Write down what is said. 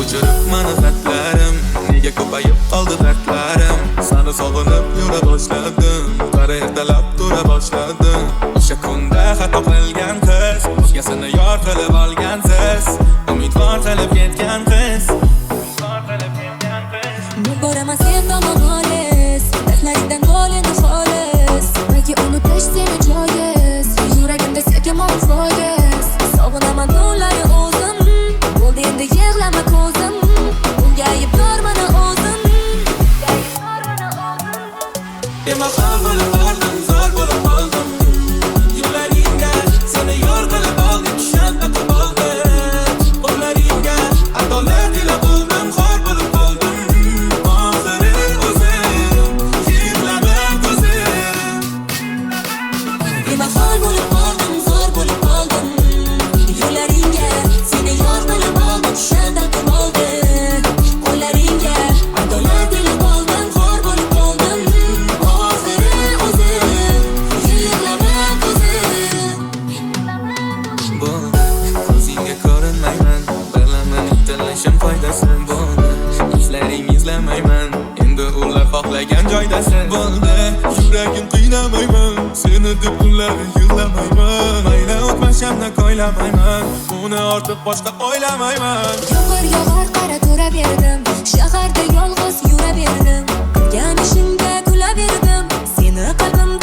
Uçurup mani xatlarim, nega ko'payib qoldi dardlarim. Seni sog'inib yura boshladim, qara ertalab tura boshladim. O'sha kunda xato qilgan qiz, o'zgasini yor qilib olgansiz. Umidvor qilib ketgan qiz, boraman sen tomon xolis, dardlaringdan o'lini xolis. Balki unutish seni joiz, yuragimda sevgimon foiz. Sog'inaman tunlari o'zim, bo'ldi endi yig'lama ko'zim. Unga aybdor mana o'zim, bemahal bo'lib qoldim, zor bo'lib qoldim. Yo'llaringga seni yor qilib oldim, shanba qildim. Qo'llaringga adolat ila qildim, xor bo'lib qoldim. Oxiri o'zim, yig'lama ko'zim. bemahal bo'lib qoldim, zo'r bo'lib qoldim. Yo'llaringga seni yor qilib oldim, shanba qildim. Qo'llaringga adolat ila qoldim, xor bo'lib qoldim. Oxiri o'zim, yig'lama ko'zim. Bo'ldi, ko'zingga ko'rinmayman, birlaman intilishim foydasi. Bo'ldi, izlaring izlamayman, endi ular xohlagan joydasan. Bo'ldi, yuragim qiynamayman, seni deb kunlar yig'lamayman. Mayli o'tmashamni ko'ylamayman, uni ortiq boshqa o'ylamayman. Yomg'ir yog'ar qara turaverdim, shaharda yolg'iz yuraverdim. Qilgan ishimga kulaverdim, seni qalbimda